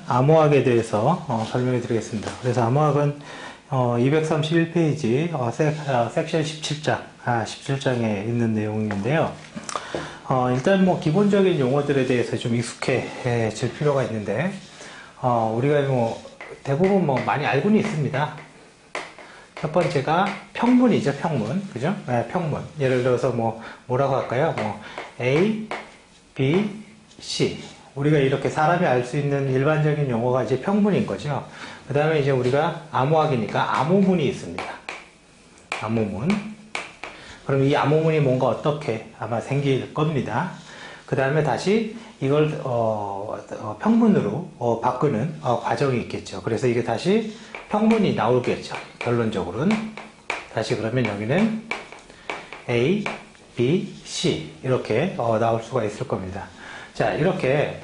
암호학에 대해서 설명해 드리겠습니다. 그래서 암호학은 231페이지 섹션 17장, 17장에 있는 내용인데요. 일단 뭐 기본적인 용어들에 대해서 좀 익숙해질 필요가 있는데, 우리가 뭐 대부분 뭐 많이 알고는 있습니다. 첫 번째가 평문이죠, 평문. 그죠? 네, 평문. 예를 들어서 뭐라고 할까요? A, B, C. 우리가 이렇게 사람이 알 수 있는 일반적인 용어가 이제 평문인 거죠. 그 다음에 이제 우리가 암호학이니까 암호문이 있습니다. 암호문. 그럼 이 암호문이 뭔가 어떻게 아마 생길 겁니다. 그 다음에 다시 이걸 평문으로 바꾸는 과정이 있겠죠. 그래서 이게 다시 평문이 나오겠죠. 결론적으로는. 다시 그러면 여기는 A, B, C 이렇게 나올 수가 있을 겁니다. 자, 이렇게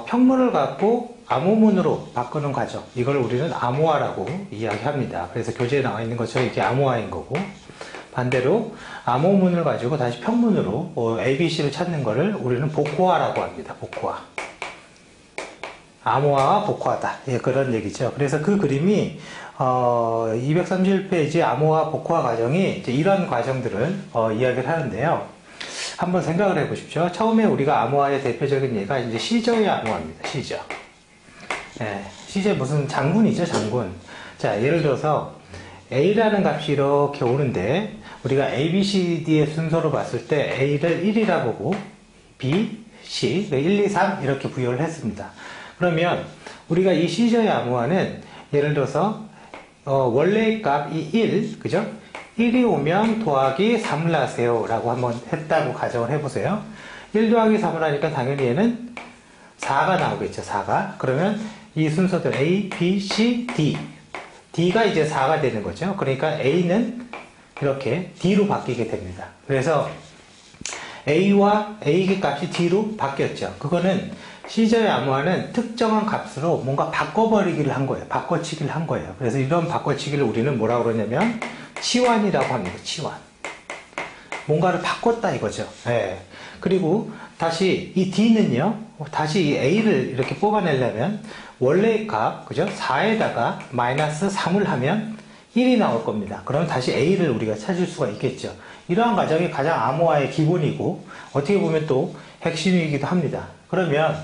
평문을 갖고 암호문으로 바꾸는 과정, 이걸 우리는 암호화라고 이야기합니다. 그래서 교재에 나와 있는 것처럼 이게 암호화인 거고, 반대로 암호문을 가지고 다시 평문으로 A, B, C를 찾는 거를 우리는 복호화라고 합니다. 복호화. 암호화와 복호화다. 예, 그런 얘기죠. 그래서 그 그림이 231페이지 암호화 복호화 과정이 이제 이런 과정들을 이야기를 하는데요. 한번 생각을 해보십시오. 처음에 우리가 암호화의 대표적인 예가 이제 시저의 암호화입니다. 시저. 예, 시저 무슨 장군이죠, 장군. 자, 예를 들어서 A라는 값이 이렇게 오는데 우리가 A, B, C, D의 순서로 봤을 때 A를 1이라 보고 B, C, 1, 2, 3 이렇게 부여를 했습니다. 그러면 우리가 이 시저의 암호화는 예를 들어서 원래의 값이 1, 그죠? 1이 오면 더하기 3을 하세요 라고 한번 했다고 가정을 해보세요. 1 더하기 3을 하니까 당연히 얘는 4가 나오겠죠. 4가. 그러면 이 순서대로 A, B, C, D. D가 이제 4가 되는 거죠. 그러니까 A는 이렇게 D로 바뀌게 됩니다. 그래서 A와 A 값이 D로 바뀌었죠. 그거는 시저의 암호화는 특정한 값으로 뭔가 바꿔버리기를 한 거예요. 바꿔치기를 한 거예요. 그래서 이런 바꿔치기를 우리는 뭐라고 그러냐면 치환이라고 합니다. 치환. 뭔가를 바꿨다 이거죠. 예. 그리고 다시 이 D는요, 다시 이 A를 이렇게 뽑아내려면 원래의 값, 그죠? 4에다가 마이너스 3을 하면 1이 나올 겁니다. 그러면 다시 A를 우리가 찾을 수가 있겠죠. 이러한 과정이 가장 암호화의 기본이고 어떻게 보면 또 핵심이기도 합니다. 그러면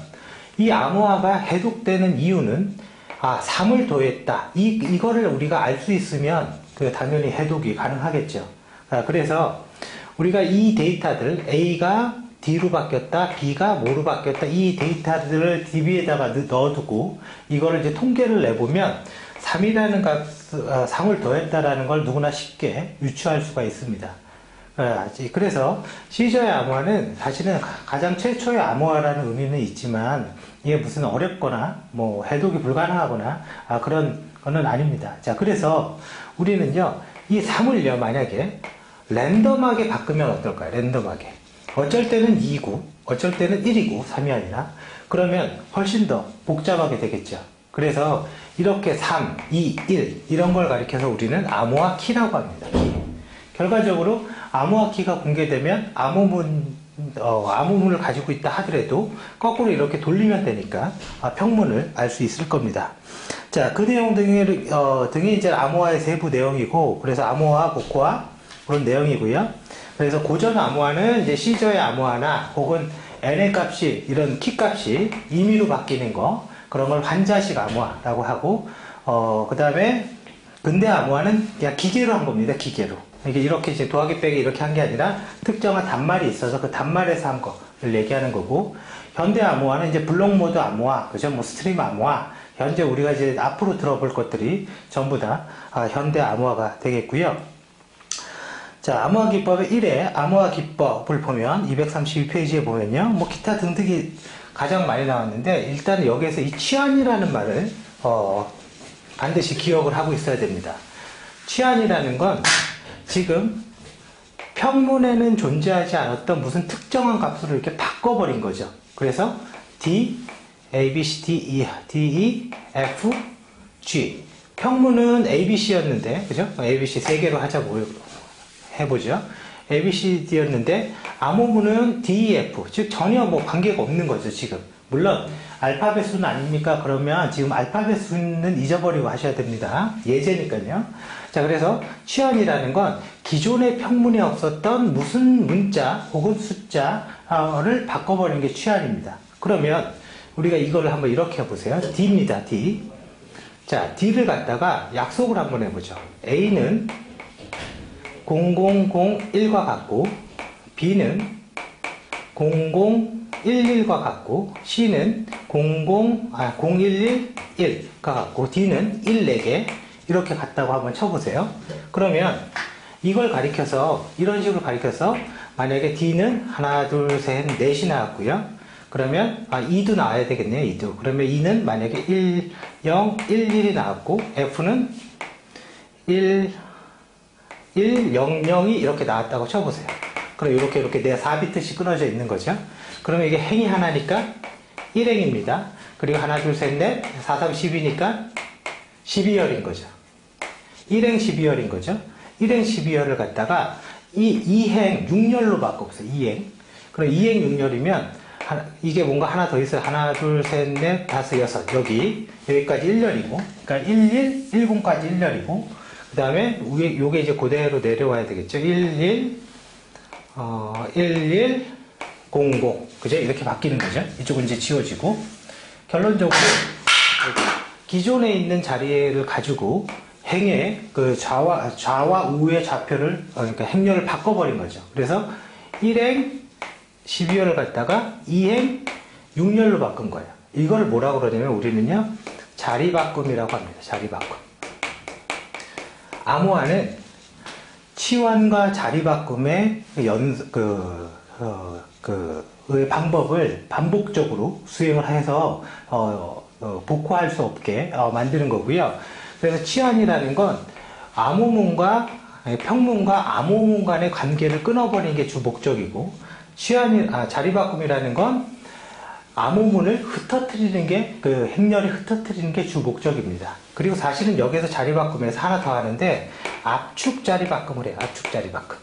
이 암호화가 해독되는 이유는 3을 더했다. 이거를 우리가 알 수 있으면 당연히 해독이 가능하겠죠. 그래서 우리가 이 데이터들 A가 D로 바뀌었다, B가 뭐로 바뀌었다, 이 데이터들을 DB에다가 넣어두고 이거를 이제 통계를 내보면 3이라는 값, 3을 더했다라는 걸 누구나 쉽게 유추할 수가 있습니다. 그래서 시저의 암호화는 사실은 가장 최초의 암호화라는 의미는 있지만 이게 무슨 어렵거나 뭐 해독이 불가능하거나 그런 거는 아닙니다. 자, 그래서 우리는요 이 3을요 만약에 랜덤하게 바꾸면 어떨까요? 랜덤하게. 어쩔 때는 2이고 어쩔 때는 1이고 3이 아니라, 그러면 훨씬 더 복잡하게 되겠죠. 그래서 이렇게 3, 2, 1 이런 걸 가리켜서 우리는 암호화 키라고 합니다. 키. 결과적으로 암호화 키가 공개되면 암호문을 가지고 있다 하더라도 거꾸로 이렇게 돌리면 되니까 평문을 알 수 있을 겁니다. 자, 그 내용 등이 이제 암호화의 세부 내용이고, 그래서 암호화, 복호화 그런 내용이고요. 그래서 고전 암호화는 이제 시저의 암호화나 혹은 n의 값이 이런 키 값이 임의로 바뀌는 거, 그런 걸 환자식 암호화라고 하고, 그 다음에 근대 암호화는 그냥 기계로 한 겁니다. 기계로. 이렇게 이제 더하기 빼기 이렇게 한 게 아니라 특정한 단말이 있어서 그 단말에서 한 거를 얘기하는 거고, 현대 암호화는 이제 블록 모드 암호화, 그죠? 뭐 스트림 암호화, 현재 우리가 이제 앞으로 들어볼 것들이 전부 다 현대 암호화가 되겠고요. 자, 암호화 기법의 1회 암호화 기법을 보면 232페이지에 보면요, 뭐 기타 등등이 가장 많이 나왔는데, 일단 여기에서 이 치환이라는 말을 반드시 기억을 하고 있어야 됩니다. 치환이라는 건 지금 평문에는 존재하지 않았던 무슨 특정한 값으로 이렇게 바꿔버린 거죠. 그래서 D, A, B, C, D, E, F, G. 평문은 A, B, C였는데, 그죠? A, B, C 세 개로 하자고 해보죠. A, B, C, D였는데 암호문은 D, E, F. 즉 전혀 뭐 관계가 없는 거죠, 지금. 물론 알파벳 수는 아닙니까? 그러면 지금 알파벳 수는 잊어버리고 하셔야 됩니다. 예제니까요. 자, 그래서 치환이라는 건 기존의 평문에 없었던 무슨 문자 혹은 숫자를 바꿔버리는 게 치환입니다. 그러면 우리가 이거를 한번 이렇게 해보세요. D입니다. D. 자, D를 갖다가 약속을 한번 해보죠. A는 0001과 같고, B는 0011과 같고, C는 0111과 같고, D는 14개 이렇게 같다고 한번 쳐보세요. 그러면 이걸 가리켜서 이런 식으로 가리켜서 만약에 D는 하나, 둘, 셋, 넷이 나왔고요. 그러면 2도 나와야 되겠네요. 2도. 그러면 2는 만약에 1, 0, 1, 1이 나왔고 F는 1, 1, 0, 0이 이렇게 나왔다고 쳐보세요. 그럼 이렇게 내 4비트씩 끊어져 있는 거죠. 그러면 이게 행이 하나니까 1행입니다. 그리고 하나, 둘, 셋, 넷, 4, 3, 10이니까 12열인 거죠. 1행 12열인 거죠. 1행 12열을 갖다가 이 2행 6열로 바꿔보세요. 2행. 그럼 2행 6열이면 이게 뭔가 하나 더 있어요. 하나, 둘, 셋, 넷, 다섯, 여섯. 여기까지 1열이고. 그러니까 11, 10까지 1열이고. 그 다음에 요게 이제 그대로 내려와야 되겠죠. 11, 11, 00. 그죠? 이렇게 바뀌는 거죠. 이쪽은 이제 지워지고. 결론적으로 기존에 있는 자리를 가지고 행의 그 좌와 우의 좌표를, 그러니까 행렬을 바꿔버린 거죠. 그래서 1행 12열을 갖다가 2행 6열로 바꾼 거예요. 이걸 뭐라고 그러냐면 우리는요, 자리 바꿈이라고 합니다. 자리 바꿈. 암호화는 치환과 자리 바꿈의 방법을 반복적으로 수행을 해서 복구할 수 없게 만드는 거고요. 그래서 치환이라는 건 암호문과 평문과 암호문 간의 관계를 끊어버리는 게 주 목적이고, 자리 바꿈이라는 건 암호문을 흩어뜨리는 게, 행렬을 흩어뜨리는 게 주 목적입니다. 그리고 사실은 여기서 자리 바꿈에서 하나 더 하는데, 압축 자리 바꿈을 해요. 압축 자리 바꿈.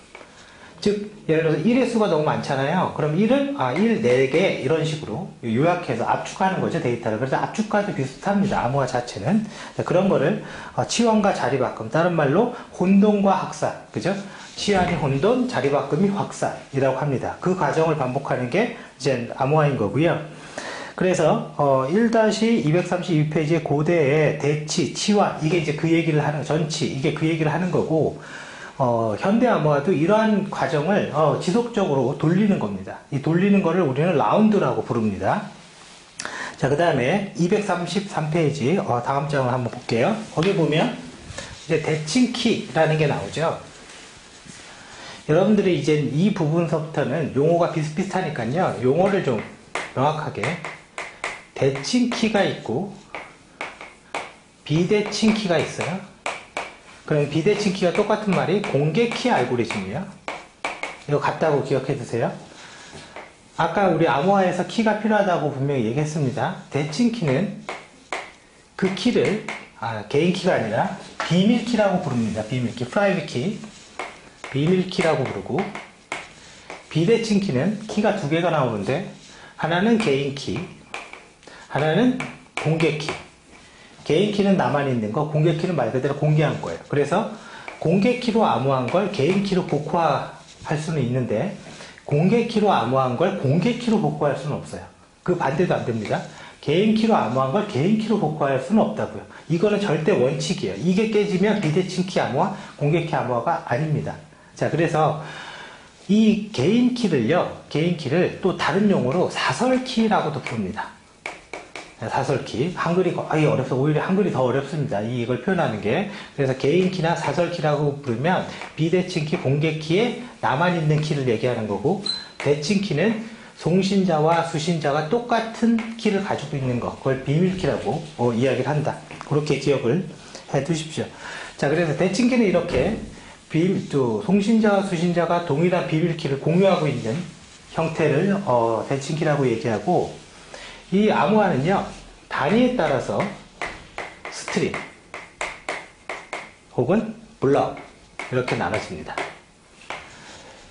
즉, 예를 들어서 1의 수가 너무 많잖아요. 그럼 1을, 1 4개, 이런 식으로 요약해서 압축하는 거죠, 데이터를. 그래서 압축과도 비슷합니다. 암호화 자체는. 그런 거를, 치환과 자리 바꿈. 다른 말로, 혼돈과 확산. 그죠? 치환이 혼돈, 자리 바꿈이 확산이라고 합니다. 그 과정을 반복하는 게 이제 암호화인 거고요. 그래서 1-232페이지의 고대의 대치, 치환, 이게 이제 그 얘기를 하는, 전치, 이게 그 얘기를 하는 거고, 현대 암호화도 이러한 과정을 지속적으로 돌리는 겁니다. 이 돌리는 거를 우리는 라운드라고 부릅니다. 자, 그 다음에 233페이지 다음 장을 한번 볼게요. 거기 보면 이제 대칭키라는 게 나오죠. 여러분들이 이제 이 부분서부터는 용어가 비슷비슷하니까요. 용어를 좀 명확하게, 대칭키가 있고 비대칭키가 있어요. 그럼 비대칭키가 똑같은 말이 공개키 알고리즘이에요. 이거 같다고 기억해 두세요. 아까 우리 암호화에서 키가 필요하다고 분명히 얘기했습니다. 대칭키는 그 키를 개인 키가 아니라 비밀키라고 부릅니다. 비밀키, 프라이빗 키, 비밀키라고 부르고, 비대칭키는 키가 두 개가 나오는데 하나는 개인키, 하나는 공개키. 개인키는 나만 있는 거, 공개키는 말 그대로 공개한 거예요. 그래서 공개키로 암호한 걸 개인키로 복구할 수는 있는데, 공개키로 암호한 걸 공개키로 복구할 수는 없어요. 그 반대도 안 됩니다. 개인키로 암호한 걸 개인키로 복구할 수는 없다고요. 이거는 절대 원칙이에요. 이게 깨지면 비대칭키 암호화, 공개키 암호화가 아닙니다. 자, 그래서 이 개인키를 또 다른 용어로 사설키라고도 부릅니다. 사설키. 한글이 거의 어렵서 오히려 한글이 더 어렵습니다. 이걸 표현하는 게. 그래서 개인키나 사설키라고 부르면 비대칭키, 공개키에 나만 있는 키를 얘기하는 거고, 대칭키는 송신자와 수신자가 똑같은 키를 가지고 있는 거, 그걸 비밀키라고 이야기를 한다. 그렇게 기억을 해 두십시오. 자, 그래서 대칭키는 이렇게 송신자와 수신자가 동일한 비밀키를 공유하고 있는 형태를 대칭키라고 얘기하고, 이 암호화는요, 단위에 따라서 스트링 혹은 블럭 이렇게 나눠집니다.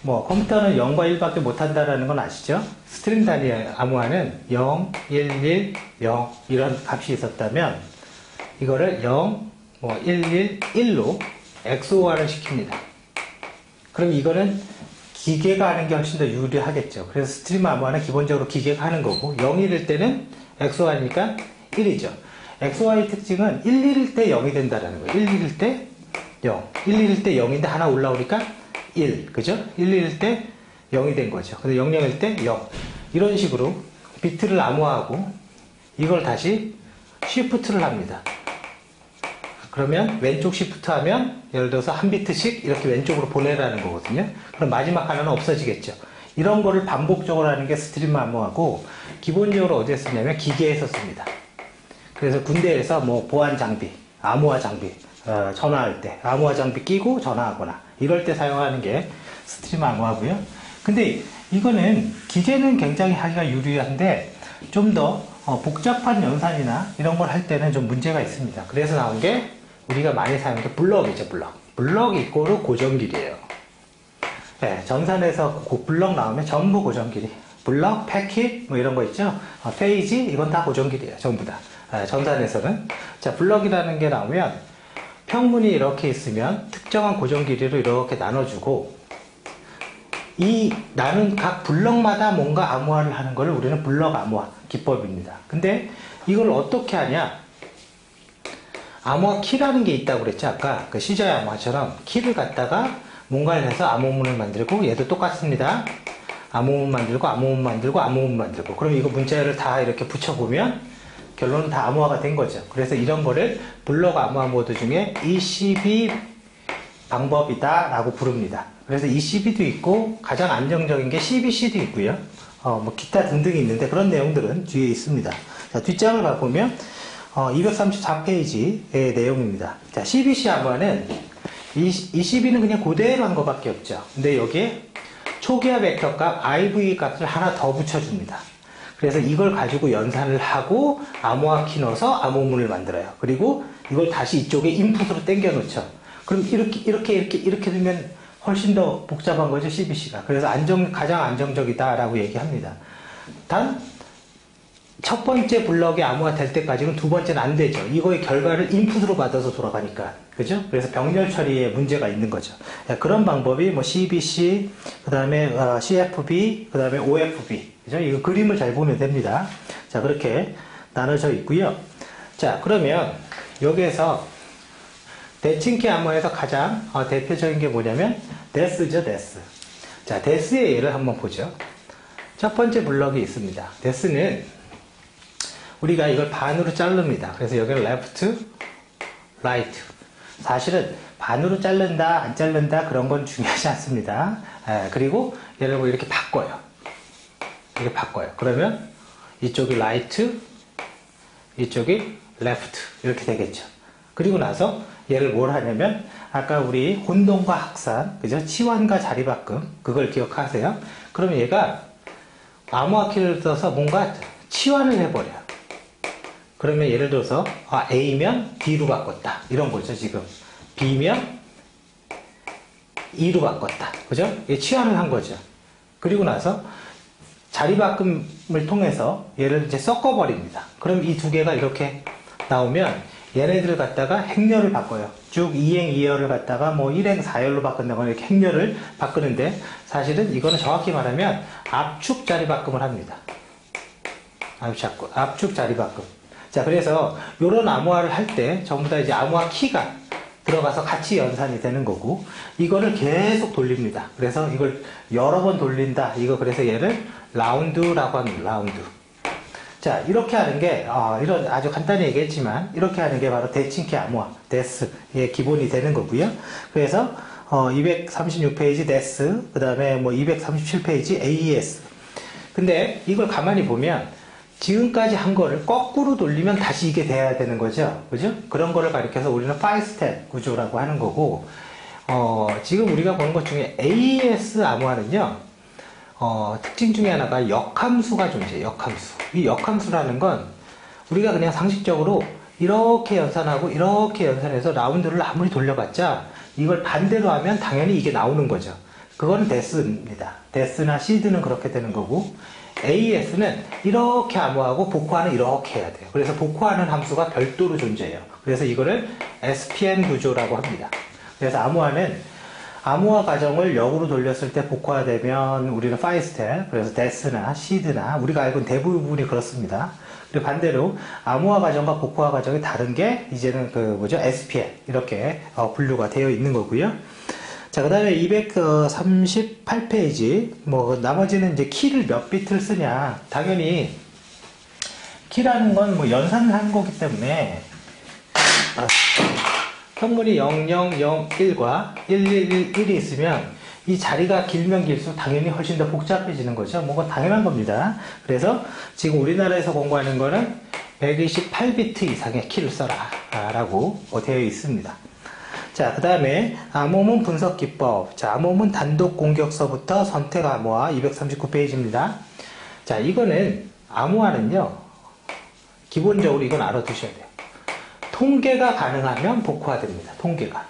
뭐 컴퓨터는 0과 1밖에 못한다라는 건 아시죠? 스트링 단위 암호화는 0, 1, 1, 0 이런 값이 있었다면 이거를 0, 뭐 1, 1, 1로 XOR을 시킵니다. 그럼 이거는 기계가 하는 게 훨씬 더 유리하겠죠. 그래서 스트링 암호화는 기본적으로 기계가 하는 거고 0, 1일 때는 XOR이니까 1이죠. XOR의 특징은 1, 1일 때 0이 된다는 거예요. 1, 1일 때 0, 1, 1일 때 0인데 하나 올라오니까 1, 그죠? 1, 1일 때 0이 된 거죠. 근데 0, 0일 때 0. 이런 식으로 비트를 암호화하고 이걸 다시 쉬프트를 합니다. 그러면 왼쪽 쉬프트 하면 예를 들어서 한 비트씩 이렇게 왼쪽으로 보내라는 거거든요. 그럼 마지막 하나는 없어지겠죠. 이런 거를 반복적으로 하는 게 스트림 암호화고 기본적으로 어디에 쓰냐면 기계에서 씁니다. 그래서 군대에서 뭐 보안 장비, 암호화 장비, 전화할 때 암호화 장비 끼고 전화하거나 이럴 때 사용하는 게 스트림 암호화고요. 근데 이거는 기계는 굉장히 하기가 유리한데 좀 더 복잡한 연산이나 이런 걸 할 때는 좀 문제가 있습니다. 그래서 나온 게 우리가 많이 사용하는 게 블럭이죠. 블럭 이꼬르 고정길이에요. 네, 전산에서 블럭 나오면 전부 고정길이. 블럭, 패킷 뭐 이런 거 있죠. 페이지 이건 다 고정길이에요. 전부 다. 전산에서는. 자, 블럭이라는 게 나오면 평문이 이렇게 있으면 특정한 고정 길이로 이렇게 나눠주고 이 나눈 각 블럭마다 뭔가 암호화를 하는 것을 우리는 블럭 암호화 기법입니다. 근데 이걸 어떻게 하냐? 암호화 키라는 게 있다고 그랬죠. 아까 그 시저의 암호화처럼 키를 갖다가 뭔가를 해서 암호문을 만들고 얘도 똑같습니다. 암호문 만들고 암호문 만들고 암호문 만들고 그럼 이거 문자를 다 이렇게 붙여보면 결론은 다 암호화가 된 거죠. 그래서 이런 거를 블럭 암호화 모드 중에 ECB 방법이다 라고 부릅니다. 그래서 ECB도 있고 가장 안정적인 게 CBC도 있고요. 뭐 기타 등등이 있는데 그런 내용들은 뒤에 있습니다. 자, 뒷장을 봐보면 234페이지의 내용입니다. 자, CBC 암호화는 ECB는 그냥 그대로 한 것밖에 없죠. 근데 여기에 초기화 벡터 값 IV 값을 하나 더 붙여줍니다. 그래서 이걸 가지고 연산을 하고 암호화 키 넣어서 암호문을 만들어요. 그리고 이걸 다시 이쪽에 인풋으로 당겨 놓죠. 그럼 이렇게 되면 훨씬 더 복잡한 거죠, CBC가. 그래서 가장 안정적이다라고 얘기합니다. 단, 첫 번째 블럭이 암호화 될 때까지는 두 번째는 안 되죠. 이거의 결과를 인풋으로 받아서 돌아가니까. 그죠? 그래서 병렬 처리에 문제가 있는 거죠. 그런 방법이 뭐 CBC, 그 다음에 CFB, 그 다음에 OFB. 그죠? 이거 그림을 잘 보면 됩니다. 자, 그렇게 나눠져 있고요. 자, 그러면 여기에서 대칭키 암호에서 가장 대표적인 게 뭐냐면 데스죠, 데스. 자, 데스의 예를 한번 보죠. 첫 번째 블럭이 있습니다. 데스는 우리가 이걸 반으로 자릅니다. 그래서 여기는 left, right. 사실은 반으로 자른다, 안 자른다 그런 건 중요하지 않습니다. 그리고 예를 들어 이렇게 바꿔요. 이렇게 바꿔요. 그러면 이쪽이 right, 이쪽이 left 이렇게 되겠죠. 그리고 나서 얘를 뭘 하냐면 아까 우리 혼동과 확산, 그죠? 치환과 자리바꿈 그걸 기억하세요. 그러면 얘가 암호화 키를 써서 뭔가 치환을 해버려요. 그러면 예를 들어서 A면 B로 바꿨다 이런 거죠. 지금 B면 E로 바꿨다, 그죠? 이게 치환을 한 거죠. 그리고 나서 자리바꿈을 통해서 얘를 이제 섞어버립니다. 그럼 이 두 개가 이렇게 나오면 얘네들을 갖다가 행렬을 바꿔요. 쭉 2행 2열을 갖다가 뭐 1행 4열로 바꾼다거나 이렇게 행렬을 바꾸는데 사실은 이거는 정확히 말하면 압축 자리바꿈을 합니다. 압축 자리바꿈. 자, 그래서 요런 암호화를 할 때 전부 다 이제 암호화 키가 들어가서 같이 연산이 되는 거고 이거를 계속 돌립니다. 그래서 이걸 여러 번 돌린다. 이거 그래서 얘를 라운드라고 합니다. 라운드. 자, 이렇게 하는 게 이런 아주 간단히 얘기했지만 이렇게 하는 게 바로 대칭키 암호화, 데스의 기본이 되는 거고요. 그래서 236페이지 데스, 그 다음에 뭐 237페이지 AES. 근데 이걸 가만히 보면 지금까지 한 거를 거꾸로 돌리면 다시 이게 돼야 되는 거죠. 그죠? 그런 거를 가리켜서 우리는 5스텝 구조라고 하는 거고, 지금 우리가 보는 것 중에 AES 암호화는요, 특징 중에 하나가 역함수가 존재해요. 역함수. 이 역함수라는 건 우리가 그냥 상식적으로 이렇게 연산하고 이렇게 연산해서 라운드를 아무리 돌려봤자 이걸 반대로 하면 당연히 이게 나오는 거죠. 그건 데스입니다. 데스나 시드는 그렇게 되는 거고, AS는 이렇게 암호하고 복호하는 이렇게 해야 돼요. 그래서 복호하는 함수가 별도로 존재해요. 그래서 이거를 SPN 구조라고 합니다. 그래서 암호화 과정을 역으로 돌렸을 때 복호화되면 우리는 파이스텔, 그래서 데스나 시드나 우리가 알고 있는 대부분이 그렇습니다. 그리고 반대로 암호화 과정과 복호화 과정이 다른 게 이제는 SPN 이렇게 분류가 되어 있는 거고요. 자, 그 다음에 238페이지, 나머지는 이제 키를 몇 비트를 쓰냐. 당연히, 키라는 건 연산을 하는 거기 때문에, 평문이 0001과 1111이 있으면, 이 자리가 길면 길수록 당연히 훨씬 더 복잡해지는 거죠. 그건 당연한 겁니다. 그래서 지금 우리나라에서 공부하는 거는 128비트 이상의 키를 써라. 라고 되어 있습니다. 자, 그 다음에 암호문 분석 기법. 자, 암호문 단독 공격서부터 선택 암호화 239페이지입니다. 자, 이거는 암호화는요, 기본적으로 이건 알아두셔야 돼요. 통계가 가능하면 복호화됩니다. 통계가.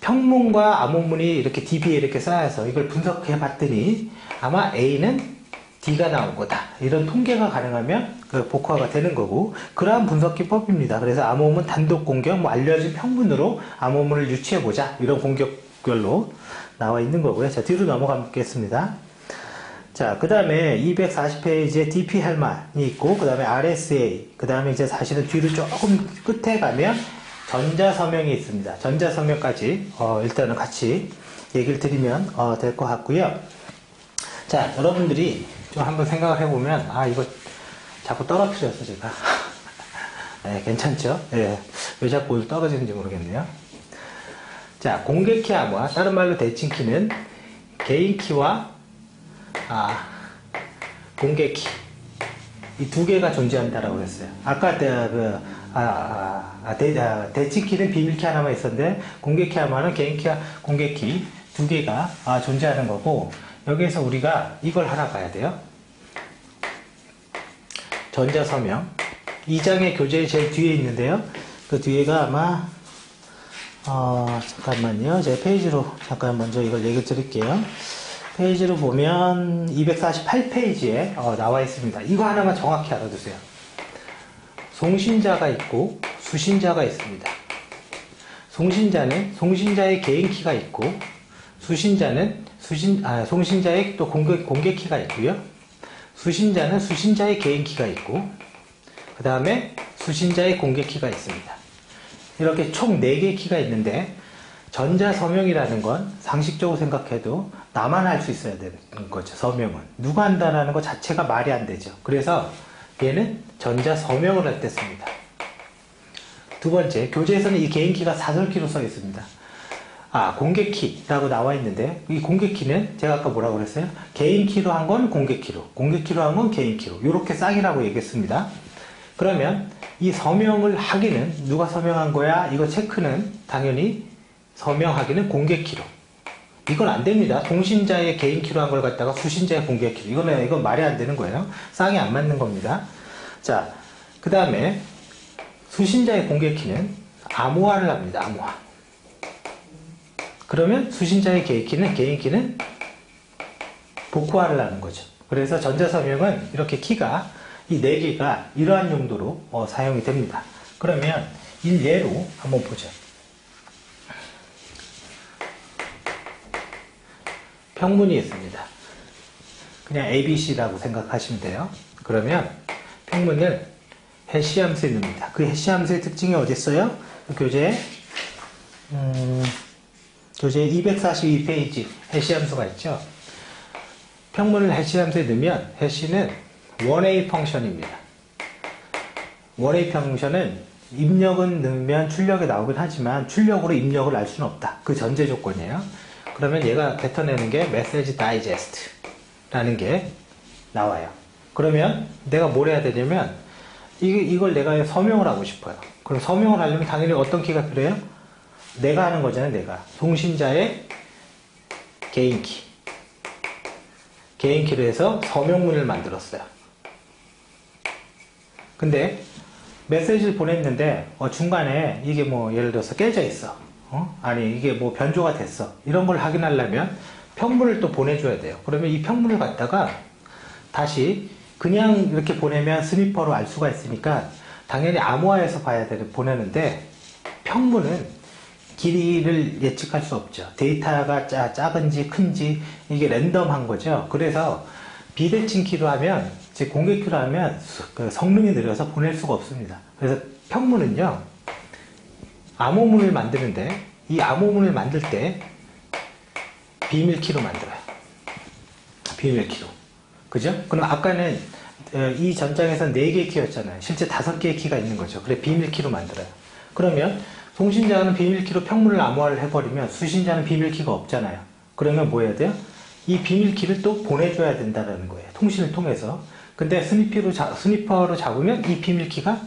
평문과 암호문이 이렇게 DB에 이렇게 쌓여서 이걸 분석해 봤더니 아마 A는 D가 나온 거다. 이런 통계가 가능하면 복호화가 되는 거고, 그러한 분석 기법입니다. 그래서 암호문 단독 공격, 알려진 평문으로 암호문을 유추해보자. 이런 공격별로 나와 있는 거고요. 자, 뒤로 넘어가겠습니다. 자, 그 다음에 240페이지에 DP 헬만이 있고, 그 다음에 RSA, 그 다음에 이제 사실은 뒤로 조금 끝에 가면 전자서명이 있습니다. 전자서명까지, 일단은 같이 얘기를 드리면, 될 것 같고요. 자, 여러분들이 좀 한번 생각을 해보면, 이거 자꾸 떨어뜨렸어, 제가. 네, 괜찮죠? 네, 왜 자꾸 떨어지는지 모르겠네요. 자, 공개키 암호화, 다른 말로 대칭키는 개인키와, 공개키. 이 두 개가 존재한다라고 그랬어요. 아까 대칭키는 비밀키 하나만 있었는데, 공개키 암호화는 개인키와 공개키 두 개가 존재하는 거고, 여기에서 우리가 이걸 하나 봐야 돼요. 전자서명. 2장의 교재 제일 뒤에 있는데요. 그 뒤에가 아마, 잠깐만요. 제가 페이지로 잠깐 먼저 이걸 얘기 드릴게요. 페이지로 보면 248페이지에 나와 있습니다. 이거 하나만 정확히 알아두세요. 송신자가 있고 수신자가 있습니다. 송신자는 송신자의 개인키가 있고, 수신자는 송신자의 또 공개키가 있고요. 수신자는 수신자의 개인키가 있고, 그 다음에 수신자의 공개키가 있습니다. 이렇게 총 4개의 키가 있는데, 전자서명이라는 건 상식적으로 생각해도 나만 할 수 있어야 되는 거죠. 서명은 누가 한다는 것 자체가 말이 안 되죠. 그래서 얘는 전자서명을 할 때 씁니다. 두 번째, 교재에서는 이 개인키가 사설키로 써 있습니다. 공개키라고 나와 있는데, 이 공개키는 제가 아까 뭐라고 그랬어요? 개인키로 한 건 공개키로, 공개키로 한 건 개인키로, 이렇게 쌍이라고 얘기했습니다. 그러면 이 서명을 하기는 누가 서명한 거야? 이거 체크는 당연히 서명하기는 공개키로. 이건 안 됩니다. 송신자의 개인키로 한 걸 갖다가 수신자의 공개키로. 이건 말이 안 되는 거예요. 쌍이 안 맞는 겁니다. 자, 그 다음에 수신자의 공개키는 암호화를 합니다. 암호화. 그러면 수신자의 개인키는 복호화를 하는 거죠. 그래서 전자서명은 이렇게 키가, 이 4개가 이러한 용도로 사용이 됩니다. 그러면 일예로 한번 보죠. 평문이 있습니다. 그냥 ABC라고 생각하시면 돼요. 그러면 평문을 해시함수에 넣습니다. 그 해시함수의 특징이 어디 있어요? 교재 242페이지 해시함수가 있죠. 평문을 해시함수에 넣으면 해시는 원웨이 펑션입니다. 원웨이 펑션은 입력은 넣으면 출력이 나오긴 하지만 출력으로 입력을 알 수는 없다. 그 전제 조건이에요. 그러면 얘가 뱉어내는 게 메시지 다이제스트라는 게 나와요. 그러면 내가 뭘 해야 되냐면 이걸 내가 서명을 하고 싶어요. 그럼 서명을 하려면 당연히 어떤 키가 필요해요? 내가 하는 거잖아요. 내가 송신자의 개인키, 개인키로 해서 서명문을 만들었어요. 근데 메시지를 보냈는데 중간에 이게 예를 들어서 깨져 있어. 아니 이게 변조가 됐어. 이런 걸 확인하려면 평문을 또 보내줘야 돼요. 그러면 이 평문을 갖다가 다시 그냥 이렇게 보내면 스니퍼로 알 수가 있으니까 당연히 암호화해서 보내는데 평문은 길이를 예측할 수 없죠. 데이터가 작은지 큰지 이게 랜덤한 거죠. 그래서 비대칭 키로 하면, 즉 공개 키로 하면 그 성능이 느려서 보낼 수가 없습니다. 그래서 평문은요, 암호문을 만드는데 이 암호문을 만들 때 비밀 키로 만들어요. 비밀 키로. 그죠? 그럼 아까는 이 전장에서는 4개의 키였잖아요. 실제 5개의 키가 있는 거죠. 그래 비밀 키로 만들어요. 그러면 송신자는 비밀 키로 평문을 암호화를 해버리면 수신자는 비밀 키가 없잖아요. 그러면 뭐 해야 돼요? 이 비밀 키를 또 보내줘야 된다는 거예요. 통신을 통해서. 근데 스니퍼로 잡으면 이 비밀 키가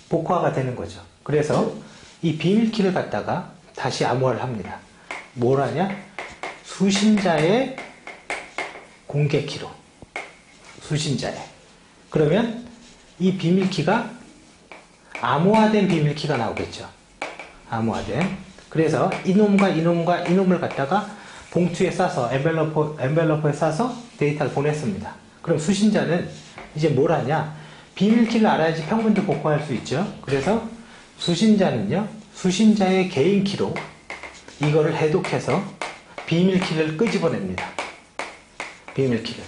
복화가 되는 거죠. 그래서 이 비밀 키를 갖다가 다시 암호화를 합니다. 뭘 하냐? 수신자의 공개 키로. 수신자의. 그러면 이 비밀 키가 암호화된 비밀 키가 나오겠죠. 암호화된. 그래서 이놈과 이놈과 이놈을 갖다가 봉투에 싸서 엔벨러퍼에 싸서 데이터를 보냈습니다. 그럼 수신자는 이제 뭘 하냐? 비밀 키를 알아야지 평문도 복구할 수 있죠. 그래서 수신자는요, 수신자의 개인 키로 이거를 해독해서 비밀 키를 끄집어냅니다. 비밀 키를.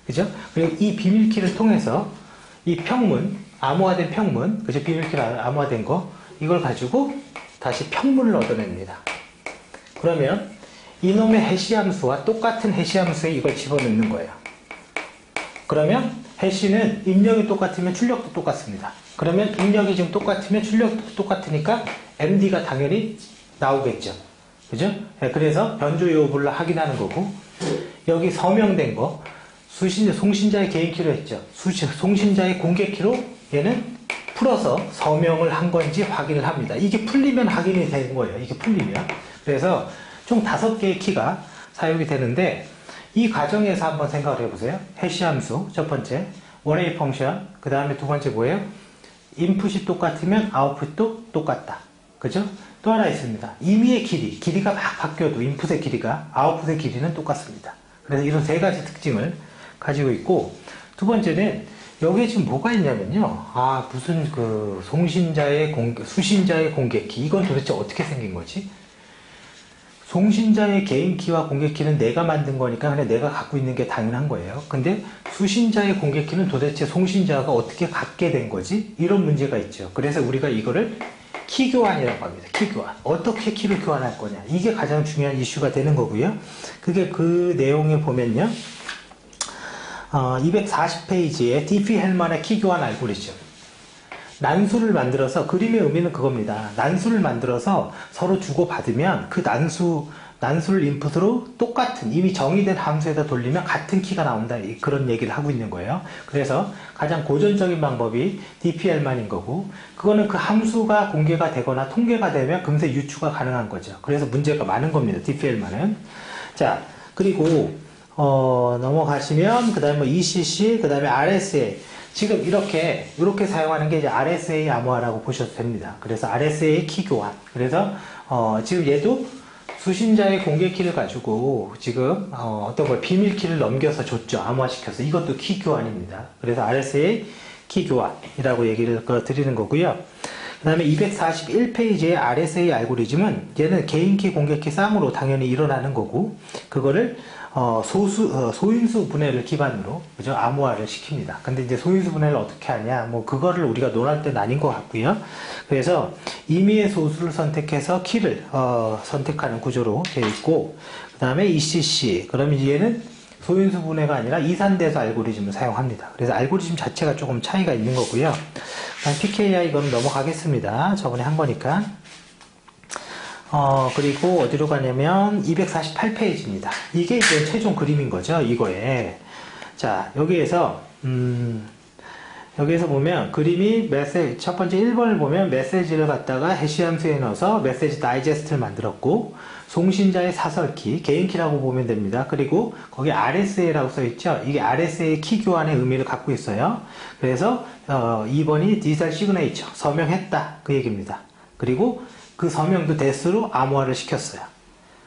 그죠? 그리고 이 비밀 키를 통해서 이 평문, 암호화된 평문, 그죠? 비밀 키를 암호화된 거, 이걸 가지고 다시 평문을 얻어냅니다. 그러면 이놈의 해시 함수와 똑같은 해시 함수에 이걸 집어넣는 거예요. 그러면 해시는 입력이 똑같으면 출력도 똑같습니다. 그러면 입력이 지금 똑같으면 출력도 똑같으니까 MD가 당연히 나오겠죠. 그죠? 그래서 변조 여부를 확인하는 거고, 여기 서명된 거, 송신자의 개인 키로 했죠. 송신자의 공개 키로 얘는 풀어서 서명을 한 건지 확인을 합니다. 이게 풀리면 확인이 되는 거예요. 이게 풀리면. 그래서 총 5개의 키가 사용이 되는데, 이 과정에서 한번 생각을 해보세요. 해시 함수, 첫 번째, 원웨이 펑션, 그 다음에 두 번째 뭐예요? 인풋이 똑같으면 아웃풋도 똑같다. 그죠? 또 하나 있습니다. 임의의 길이가 막 바뀌어도 인풋의 길이가, 아웃풋의 길이는 똑같습니다. 그래서 이런 3가지 특징을 가지고 있고, 두 번째는 여기에 지금 뭐가 있냐면요. 무슨 수신자의 공개키. 이건 도대체 어떻게 생긴 거지? 송신자의 개인키와 공개키는 내가 만든 거니까 그냥 내가 갖고 있는 게 당연한 거예요. 근데 수신자의 공개키는 도대체 송신자가 어떻게 갖게 된 거지? 이런 문제가 있죠. 그래서 우리가 이거를 키교환이라고 합니다. 키교환. 어떻게 키를 교환할 거냐. 이게 가장 중요한 이슈가 되는 거고요. 그게 그 내용에 보면요. 240페이지에 디피-헬만의 키교환 알고리즘. 난수를 만들어서, 그림의 의미는 그겁니다. 난수를 만들어서 서로 주고받으면 그 난수를 인풋으로 똑같은, 이미 정의된 함수에다 돌리면 같은 키가 나온다. 그런 얘기를 하고 있는 거예요. 그래서 가장 고전적인 방법이 DPL만인 거고, 그거는 그 함수가 공개가 되거나 통계가 되면 금세 유추가 가능한 거죠. 그래서 문제가 많은 겁니다. DPL만은. 자, 그리고 넘어가시면, 그 다음에 뭐 ECC, 그 다음에 RSA. 지금 이렇게 사용하는 게 이제 RSA 암호화라고 보셔도 됩니다. 그래서 RSA 키 교환. 그래서, 지금 얘도 수신자의 공개 키를 가지고 지금, 어떤 걸 비밀 키를 넘겨서 줬죠. 암호화시켜서. 이것도 키 교환입니다. 그래서 RSA 키 교환이라고 얘기를 드리는 거고요. 그 다음에 241페이지의 RSA 알고리즘은 얘는 개인키, 공개키 쌍으로 당연히 일어나는 거고, 그거를 소인수 분해를 기반으로, 그죠? 암호화를 시킵니다. 근데 이제 소인수 분해를 어떻게 하냐, 뭐, 그거를 우리가 논할 때는 아닌 것 같고요. 그래서 임의의 소수를 선택해서 키를, 선택하는 구조로 되어 있고, 그 다음에 ECC. 그러면 얘는 소인수 분해가 아니라 이산대수 알고리즘을 사용합니다. 그래서 알고리즘 자체가 조금 차이가 있는 거고요. 그다음 PKI 이거는 넘어가겠습니다. 저번에 한 거니까. 그리고 어디로 가냐면 248페이지입니다. 이게 이제 최종 그림인 거죠. 이거에. 자, 여기에서 보면 그림이 첫 번째 1번을 보면 메시지를 갖다가 해시함수에 넣어서 메시지 다이제스트를 만들었고, 송신자의 사설키, 개인키라고 보면 됩니다. 그리고 거기 RSA라고 써있죠. 이게 RSA 키 교환의 의미를 갖고 있어요. 그래서 2번이 디지털 시그네이처, 서명했다. 그 얘기입니다. 그리고 그 서명도 대수로 암호화를 시켰어요.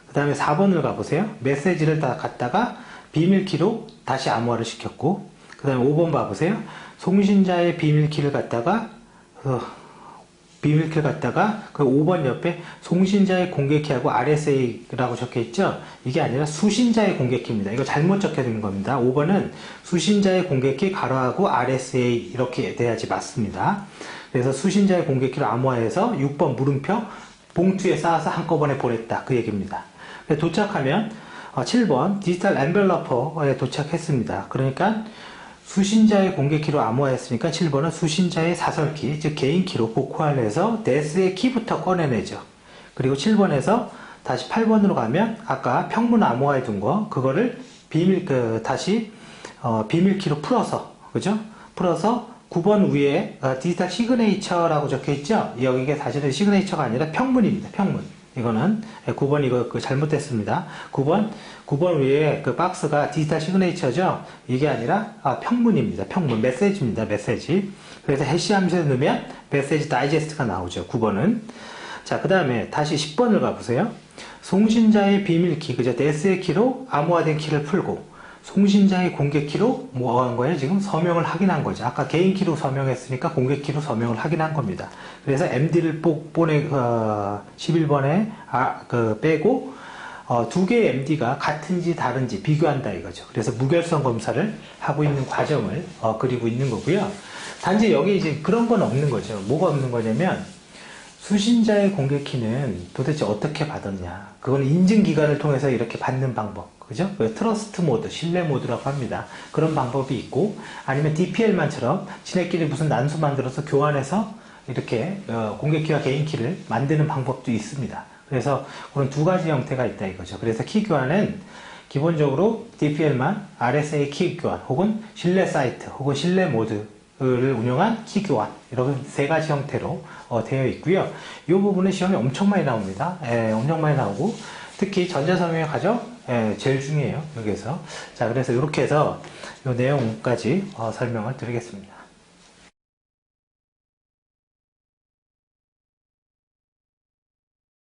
그 다음에 4번을 가보세요. 메시지를 다 갖다가 비밀키로 다시 암호화를 시켰고, 그 다음에 5번 봐보세요. 송신자의 비밀키를 갖다가 그 5번 옆에 송신자의 공개키하고 RSA라고 적혀 있죠? 이게 아니라 수신자의 공개키입니다. 이거 잘못 적혀 있는 겁니다. 5번은 수신자의 공개키 가로하고 RSA 이렇게 돼야지 맞습니다. 그래서 수신자의 공개키를 암호화해서 6번 물음표 봉투에 쌓아서 한꺼번에 보냈다. 그 얘기입니다. 도착하면 7번 디지털 엔벨러퍼에 도착했습니다. 그러니까 수신자의 공개키로 암호화했으니까 7번은 수신자의 사설키, 즉 개인키로 복호화를 해서 데스의 키부터 꺼내내죠. 그리고 7번에서 다시 8번으로 가면 아까 평문 암호화해 둔 거, 그거를 다시 비밀키로 풀어서, 그죠? 풀어서 9번 위에 디지털 시그네이처라고 적혀 있죠? 여기가 사실은 시그네이처가 아니라 평문입니다. 평문. 이거는 9번 이거 잘못됐습니다. 9번 위에 그 박스가 디지털 시그네이처죠? 이게 아니라 평문입니다. 평문. 메시지입니다. 메시지. 그래서 해시하면서 넣으면 메시지 다이제스트가 나오죠. 9번은. 자, 그 다음에 다시 10번을 가보세요. 송신자의 비밀키, 그죠? 데스의 키로 암호화된 키를 풀고 송신자의 공개키로 뭐 한 거예요? 지금 서명을 확인한 거죠. 아까 개인키로 서명했으니까 공개키로 서명을 확인한 겁니다. 그래서 MD를 11번에 빼고 두 개의 MD가 같은지 다른지 비교한다 이거죠. 그래서 무결성 검사를 하고 있는 과정을 그리고 있는 거고요. 단지 여기 이제 그런 건 없는 거죠. 뭐가 없는 거냐면 수신자의 공개키는 도대체 어떻게 받았냐. 그건 인증기관을 통해서 이렇게 받는 방법. 그죠? 트러스트 모드, 신뢰 모드라고 합니다. 그런 방법이 있고, 아니면 DPL만처럼 지네끼리 무슨 난수 만들어서 교환해서 이렇게 공개키와 개인키를 만드는 방법도 있습니다. 그래서 그런 두 가지 형태가 있다 이거죠. 그래서 키 교환은 기본적으로 DPL만 RSA 키 교환, 혹은 신뢰 사이트, 혹은 신뢰 모드 를 운영한 키 교환, 이런 세 가지 형태로 되어 있고요. 이 부분은 시험이 엄청 많이 나옵니다. 엄청 많이 나오고, 특히 전자서명의 과정 제일 중요해요. 여기에서. 자, 그래서 이렇게 해서 이 내용까지 설명을 드리겠습니다.